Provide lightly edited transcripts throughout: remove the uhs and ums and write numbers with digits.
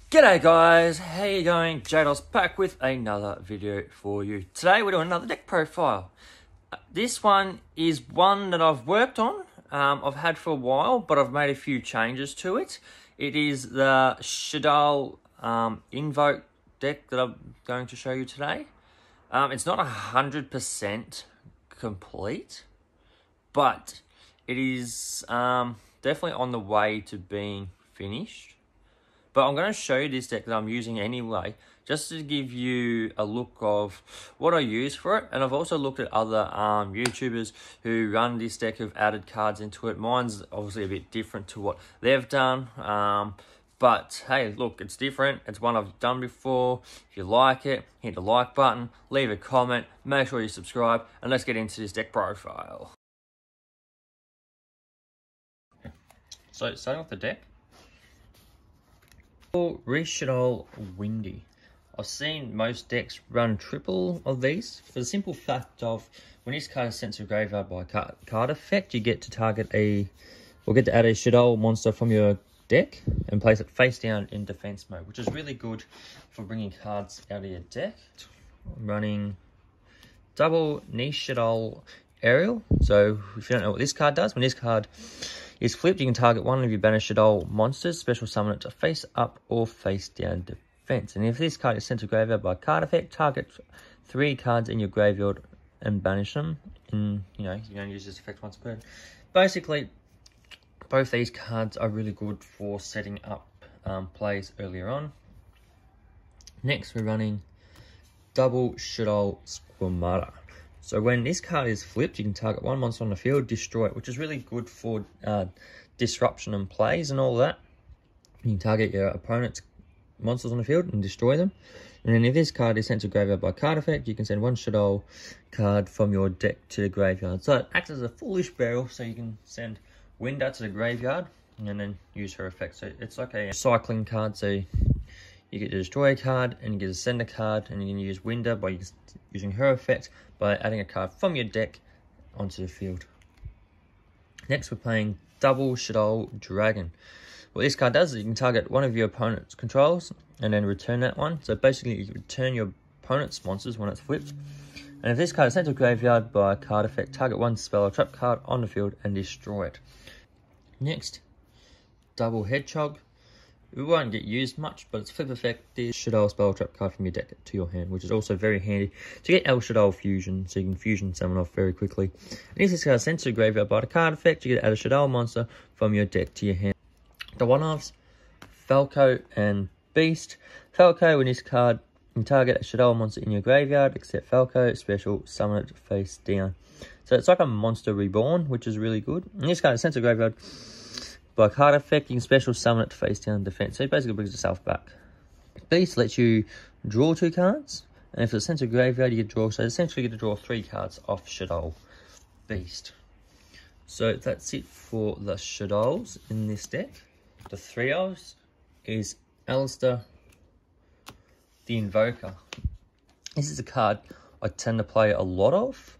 G'day guys, how you going? Shaddolls back with another video for you. Today we're doing another deck profile. This one is one that I've worked on, I've had for a while, but I've made a few changes to it. It is the Shaddoll Invoke deck that I'm going to show you today. It's not 100% complete, but it is definitely on the way to being finished. But I'm going to show you this deck that I'm using anyway, just to give you a look of what I use for it. And I've also looked at other YouTubers who run this deck, who've added cards into it. Mine's obviously a bit different to what they've done. But hey, look, it's different. It's one I've done before. If you like it, hit the like button, leave a comment, make sure you subscribe, and let's get into this deck profile. So starting with the deck. Shaddoll Windy. I've seen most decks run triple of these for the simple fact of when this card is sent to graveyard by card effect, you get to target add a Shaddoll monster from your deck and place it face down in defense mode, which is really good for bringing cards out of your deck. I'm running double niche Shaddoll Aerial. So if you don't know what this card does, when this card is flipped, you can target one of your banished Shaddoll monsters, special summon it to face up or face down defense. And if this card is sent to graveyard by card effect, target 3 cards in your graveyard and banish them. And you don't use this effect once per turn. Basically, both these cards are really good for setting up plays earlier on. Next, we're running double Shaddoll Squamata. So when this card is flipped, you can target one monster on the field, destroy it, which is really good for disruption and plays and all that. You can target your opponent's monsters on the field and destroy them. And then if this card is sent to graveyard by card effect, you can send one Shaddoll card from your deck to the graveyard. So it acts as a foolish barrel, so you can send Winder to the graveyard and then use her effect. So it's like a cycling card, so you get to destroy a card and you get to send a card, and you can use Winder by using her effect by adding a card from your deck onto the field. Next, we're playing double Shaddoll Dragon. What this card does is you can target one of your opponent's controls and then return that one. So basically, you return your opponent's monsters when it's flipped. And if this card is sent to graveyard by a card effect, target one spell or trap card on the field and destroy it. Next, double Hedgehog. It won't get used much, but its flip effect is Shaddoll spell trap card from your deck to your hand, which is also very handy to get Shaddoll fusion, so you can fusion summon off very quickly. And if this card is sent to the graveyard by the card effect, you get to add a Shaddoll monster from your deck to your hand. The one-offs, Falco and Beast. Falco, when this card, you can target a Shaddoll monster in your graveyard, except Falco, special, summon it face down. So it's like a monster reborn, which is really good. And this card is sent to the graveyard by card effect, you can special summon it to face down defense. So it basically brings itself back. Beast lets you draw 2 cards, and if it's sent to graveyard, you get to draw. So essentially, you get to draw 3 cards off Shaddoll Beast. So that's it for the Shaddolls in this deck. The trios is Alistair the Invoker. This is a card I tend to play a lot of,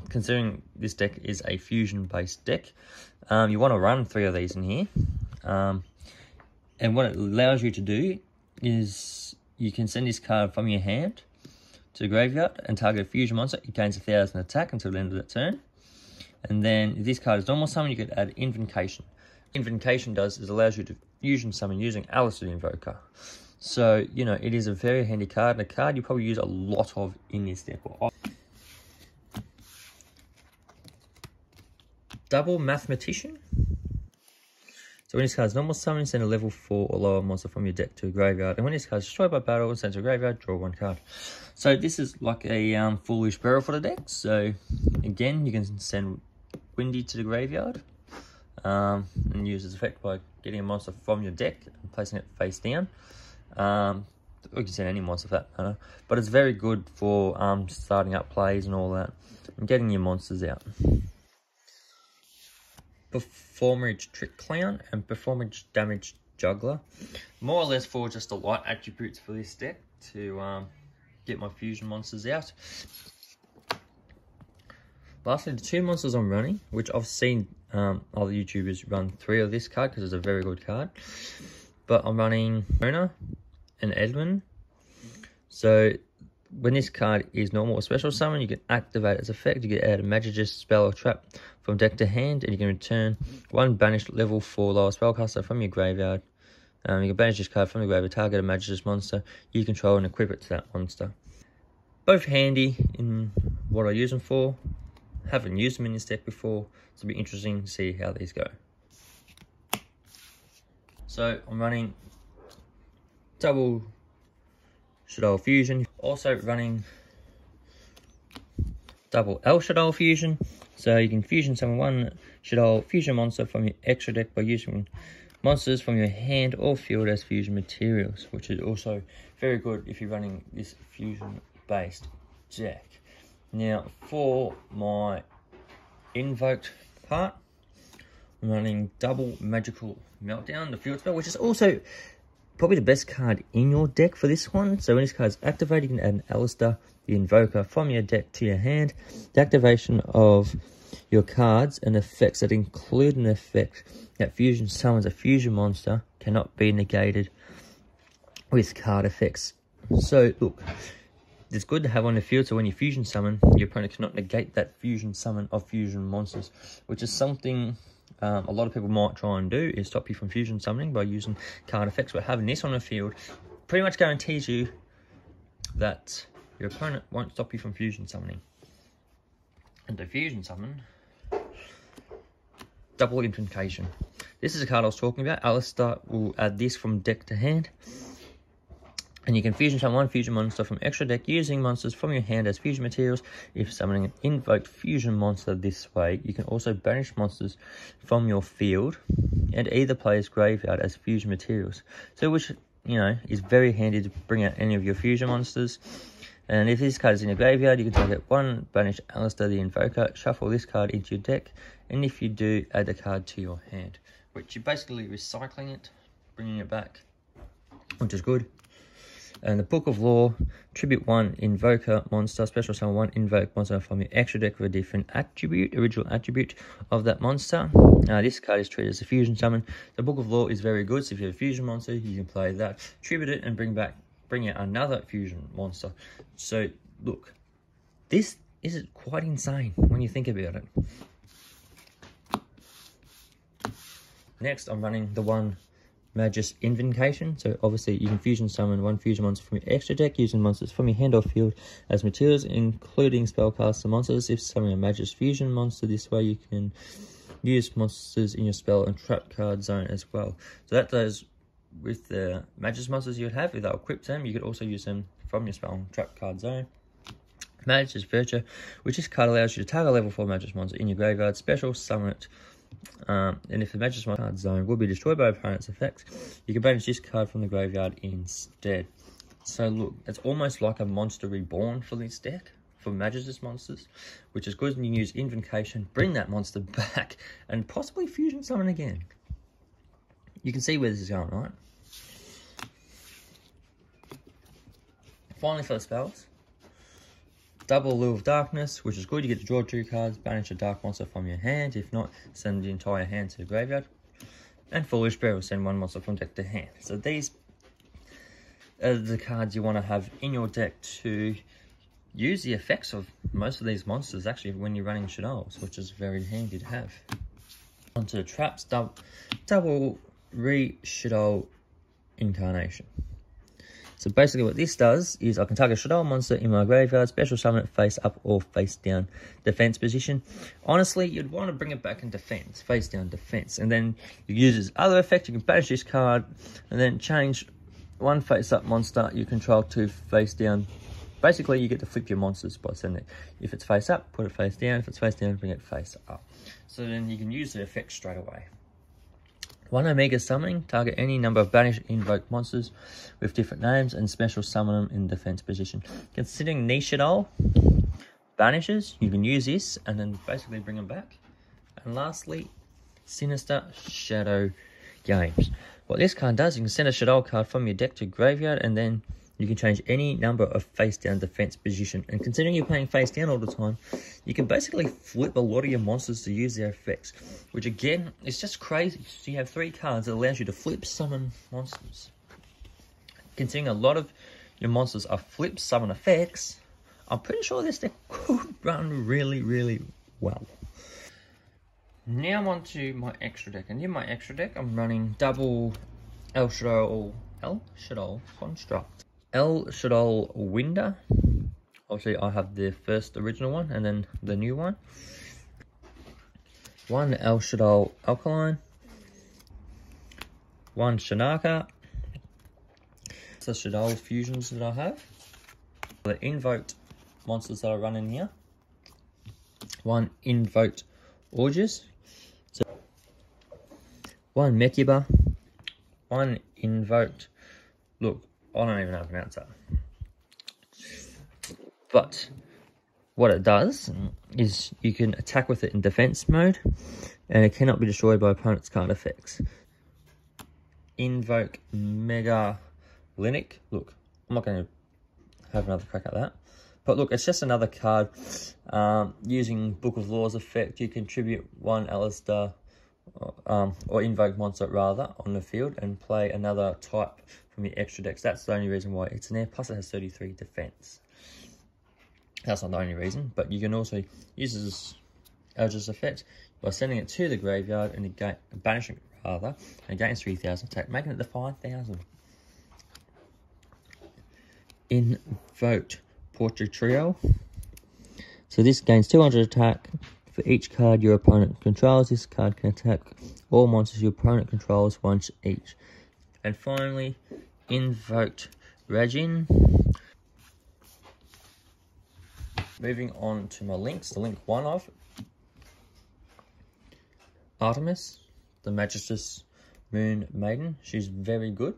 considering this deck is a fusion-based deck. You want to run 3 of these in here. And what it allows you to do is you can send this card from your hand to the graveyard and target a fusion monster. It gains 1,000 attack until the end of the turn. And then if this card is normal summon, you could add Invocation. Invocation is allows you to fusion summon using Alistair the Invoker. So, it is a very handy card, and a card you probably use a lot of in this deck. Double Mathematician. So when this card is normal summon, send a level 4 or lower monster from your deck to a graveyard. And when this card is destroyed by battle, sent to a graveyard, draw 1 card. So this is like a foolish barrel for the deck. So again, you can send Windy to the graveyard and use its effect by getting a monster from your deck and placing it face down. Or you can send any monster for that matter. But it's very good for starting up plays and all that, and getting your monsters out. Performage Trick Clown and Performage Damage Juggler. More or less for just the light attributes for this deck to get my fusion monsters out. Lastly, the 2 monsters I'm running, which I've seen other YouTubers run 3 of this card because it's a very good card. but I'm running Mona and Edwin. So when this card is normal or special summon, you can activate its effect. You can add a Magicist spell or trap from deck to hand, and you can return one banished level 4 lower spellcaster from your graveyard. You can banish this card from the graveyard, target a Magicist monster you control, and equip it to that monster. Both handy in what I use them for. Haven't used them in this deck before, so it'll be interesting to see how these go. So I'm running double Shaddoll Fusion, also running double Shaddoll Fusion. So you can fusion summon one Shaddoll Fusion monster from your extra deck by using monsters from your hand or field as fusion materials, which is also very good if you're running this fusion based deck. Now for my invoked part, I'm running double Magical Meltdown, the field spell, which is also probably the best card in your deck for this one. So when this card is activated, you can add an Alistair the Invoker from your deck to your hand. The activation of your cards and effects that include an effect that fusion summons a fusion monster cannot be negated with card effects. So look, it's good to have on the field, so when you fusion summon, your opponent cannot negate that fusion summon of fusion monsters, which is something a lot of people might try and do, is stop you from fusion summoning by using card effects. But having this on the field pretty much guarantees you that your opponent won't stop you from fusion summoning. And to fusion summon, double Invocation. This is a card I was talking about. Alistair will add this from deck to hand. And you can fusion summon one fusion monster from extra deck using monsters from your hand as fusion materials. If summoning an invoked fusion monster this way, you can also banish monsters from your field and either player's graveyard as fusion materials. So which, you know, is very handy to bring out any of your fusion monsters. And if this card is in your graveyard, you can target one, banish Alistair the Invoker, shuffle this card into your deck, and if you do, add the card to your hand, which you're basically recycling it, bringing it back, which is good. And the Book of Lore, tribute one Invoker monster, special summon one Invoke monster from your extra deck with a different attribute, original attribute of that monster. This card is treated as a fusion summon. The Book of Lore is very good, so if you have a fusion monster, you can play that, tribute it, and bring out another fusion monster. So look, this is quite insane when you think about it. Next, I'm running the one Magicist Invocation. So obviously you can fusion summon one fusion monster from your extra deck using monsters from your hand or field as materials, including spellcaster monsters. If summoning a Magicist fusion monster this way, you can use monsters in your spell and trap card zone as well. So that does with the Magicist monsters you would have. If they'll equip them, you could also use them from your spell and trap card zone. Magicist Virtue, which this card allows you to target a level 4 Magicist monster in your graveyard, special summon it. And if the Magicist card zone will be destroyed by opponent's effects, you can banish this card from the graveyard instead. So look, it's almost like a monster reborn for this deck, for Magicist monsters, which is good. And you can use Invocation, bring that monster back, and possibly fusion summon again. You can see where this is going, right? Finally for the spells, double Lure of Darkness, which is good. You get to draw 2 cards, banish a dark monster from your hand. If not, send the entire hand to the graveyard. And Foolish Bear will send one monster from deck to hand. So these are the cards you want to have in your deck to use the effects of most of these monsters, actually, when you're running Shaddolls, which is very handy to have. Onto the traps, double Shaddoll Incarnation. So basically what this does is I can target a Shaddoll monster in my graveyard, special summon it face up or face down defense position. Honestly, you'd want to bring it back in defense, face down defense. And then you use its other effect, you can banish this card and then change one face up monster you control to face down. Basically, you get to flip your monsters by sending it. If it's face up, put it face down. If it's face down, bring it face up. So then you can use the effect straight away. One Omega Summoning, target any number of banished invoked monsters with different names and special summon them in defense position. Considering Shaddoll banishes, you can use this and then basically bring them back. And lastly, Sinister Shadow Games. What this card does, you can send a Shaddoll card from your deck to graveyard and then You can change any number of face-down defense position. And considering you're playing face-down all the time, you can basically flip a lot of your monsters to use their effects. Which again, is just crazy. So you have 3 cards that allows you to flip summon monsters. Considering a lot of your monsters are flip summon effects, I'm pretty sure this deck could run really, really well. Now I'm on to my extra deck. And in my extra deck, I'm running double Shaddoll construct. Shaddoll Winder. Obviously, I have the first original one and then the new one. 1 Shaddoll Alkaline. 1 Shanaka. It's the Shaddoll fusions that I have. The invoked monsters that I run in here. 1 invoked Orges. 1 Mekiba. 1 invoked. Look, I don't even know how to pronounce that. But what it does is you can attack with it in defense mode, and it cannot be destroyed by opponent's card effects. Invoke Mega Linic. Look, I'm not going to have another crack at that. But look, it's just another card. Using Book of Laws effect, you contribute 1 Alistair, or invoke monster rather, on the field and play another type from your extra decks. That's the only reason why it's in there. Plus it has 33 defense. That's not the only reason, but you can also use this Eldritch effect by sending it to the graveyard and banishing it rather, and gains 3,000 attack, making it the 5,000. Invoked Portrait Trio. So this gains 200 attack for each card your opponent controls. This card can attack all monsters your opponent controls once each. And finally, Invoked Rajin. Moving on to my links, the link 1 of Artemis, the Magistress Moon Maiden. She's very good.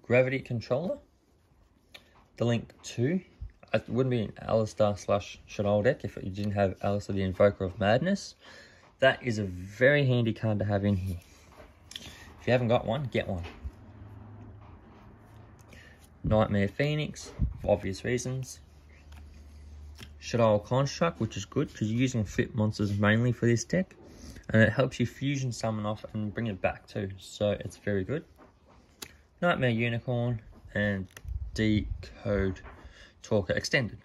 Gravity Controller. The link 2. It wouldn't be an Alistair / Shaddoll deck if you didn't have Alistair the Invoker of Madness. That is a very handy card to have in here. If you haven't got one, get one. Nightmare Phoenix, for obvious reasons. Shaddoll Construct, which is good because you're using flip monsters mainly for this deck, and it helps you fusion summon off and bring it back too, so it's very good. Nightmare Unicorn and Decode Talker Extended.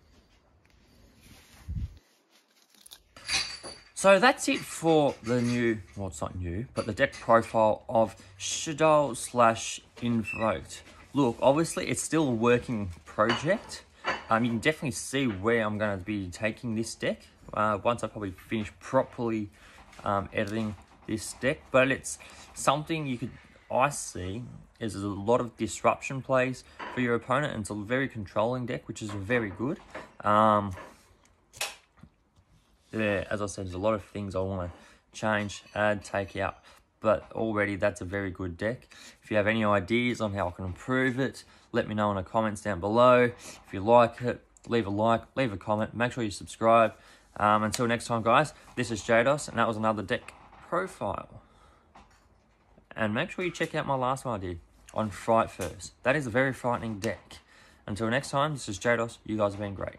So that's it for the new, well, it's not new, but the deck profile of Shaddoll / Invoked. Look, obviously it's still a working project. You can definitely see where I'm going to be taking this deck once I probably finish properly editing this deck. But it's something I see is a lot of disruption plays for your opponent, and it's a very controlling deck, which is very good. Yeah, as I said, there's a lot of things I want to change, add, take out, but already that's a very good deck. If you have any ideas on how I can improve it, let me know in the comments down below. If you like it, leave a like, leave a comment, make sure you subscribe. Until next time, guys, this is Shaddoll, and that was another deck profile. And make sure you check out my last one I did on Fright First. That is a very frightening deck. Until next time, this is Shaddoll. You guys have been great.